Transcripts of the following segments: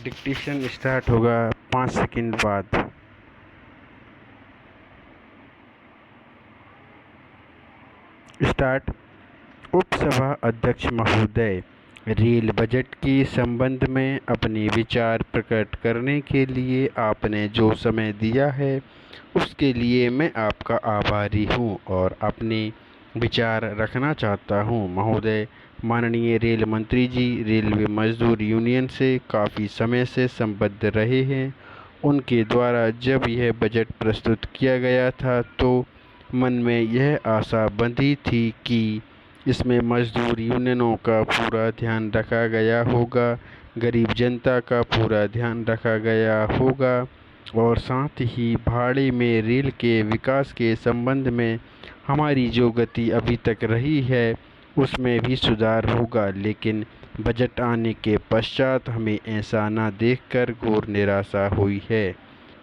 Dictation start होगा 5 second बाद। Start. उपसभा अध्यक्ष महोदय, रेल बजट के संबंध में अपने विचार प्रकट करने के लिए आपने जो समय दिया है उसके लिए मैं आपका आभारी हूं और अपने विचार रखना चाहता हूं। महोदय, माननीय रेल मंत्री जी रेलवे मजदूर यूनियन से काफ़ी समय से संबद्ध रहे हैं। उनके द्वारा जब यह बजट प्रस्तुत किया गया था तो मन में यह आशा बंधी थी कि इसमें मजदूर यूनियनों का पूरा ध्यान रखा गया होगा, गरीब जनता का पूरा ध्यान रखा गया होगा और साथ ही भाड़े में रेल के विकास के संबंध में हमारी जो गति अभी तक रही है उसमें भी सुधार होगा। लेकिन बजट आने के पश्चात हमें ऐसा न देखकर घोर निराशा हुई है।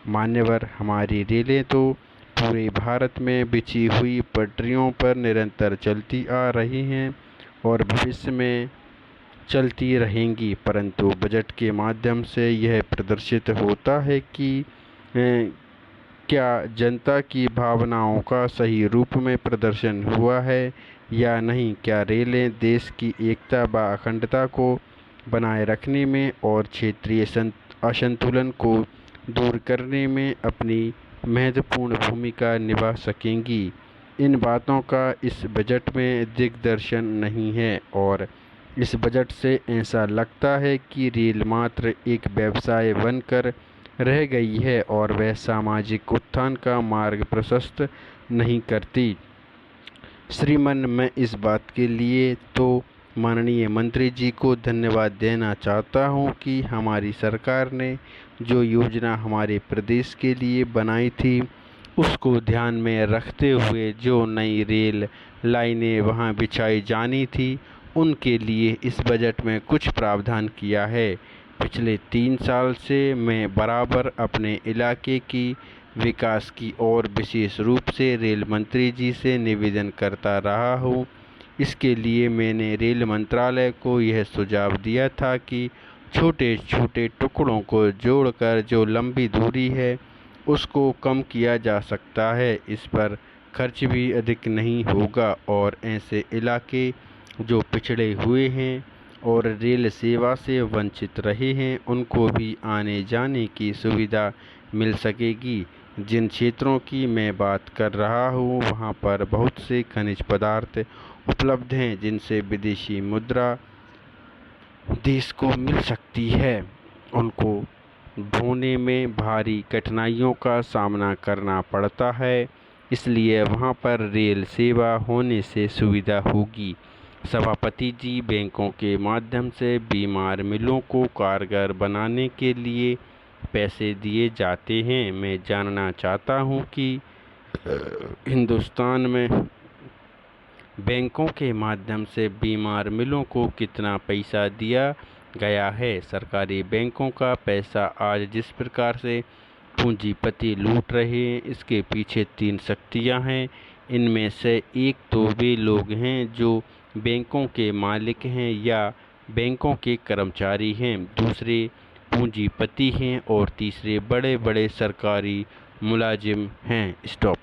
मान्यवर, हमारी रेलें तो पूरे भारत में बिछी हुई पटरियों पर निरंतर चलती आ रही हैं और भविष्य में चलती रहेंगी, परंतु बजट के माध्यम से यह प्रदर्शित होता है कि क्या जनता की भावनाओं का सही रूप में प्रदर्शन हुआ है या नहीं। क्या रेलें देश की एकता व अखंडता को बनाए रखने में और क्षेत्रीय असंतुलन को दूर करने में अपनी महत्वपूर्ण भूमिका निभा सकेंगी। इन बातों का इस बजट में दिग्दर्शन नहीं है और इस बजट से ऐसा लगता है कि रेल मात्र एक व्यवसाय बनकर रह गई है और वह सामाजिक उत्थान का मार्ग प्रशस्त नहीं करती। श्रीमान, मैं इस बात के लिए तो माननीय मंत्री जी को धन्यवाद देना चाहता हूं कि हमारी सरकार ने जो योजना हमारे प्रदेश के लिए बनाई थी उसको ध्यान में रखते हुए जो नई रेल लाइनें वहां बिछाई जानी थी उनके लिए इस बजट में कुछ प्रावधान किया है। पिछले 3 साल से मैं बराबर अपने इलाके की विकास की ओर विशेष रूप से रेल मंत्री जी से निवेदन करता रहा हूँ। इसके लिए मैंने रेल मंत्रालय को यह सुझाव दिया था कि छोटे छोटे टुकड़ों को जोड़कर जो लंबी दूरी है उसको कम किया जा सकता है। इस पर खर्च भी अधिक नहीं होगा और ऐसे इलाके जो पिछड़े हुए हैं और रेल सेवा से वंचित रहे हैं उनको भी आने जाने की सुविधा मिल सकेगी। जिन क्षेत्रों की मैं बात कर रहा हूँ वहाँ पर बहुत से खनिज पदार्थ उपलब्ध हैं जिनसे विदेशी मुद्रा देश को मिल सकती है। उनको ढोने में भारी कठिनाइयों का सामना करना पड़ता है, इसलिए वहाँ पर रेल सेवा होने से सुविधा होगी। सभापति जी, बैंकों के माध्यम से बीमार मिलों को कारगर बनाने के लिए पैसे दिए जाते हैं। मैं जानना चाहता हूं कि हिंदुस्तान में बैंकों के माध्यम से बीमार मिलों को कितना पैसा दिया गया है। सरकारी बैंकों का पैसा आज जिस प्रकार से पूंजीपति लूट रहे हैं इसके पीछे 3 शक्तियां हैं। इनमें से एक तो वे लोग हैं जो बैंकों के मालिक हैं या बैंकों के कर्मचारी हैं, दूसरे पूंजीपति हैं और तीसरे बड़े बड़े सरकारी मुलाजिम हैं। स्टॉप।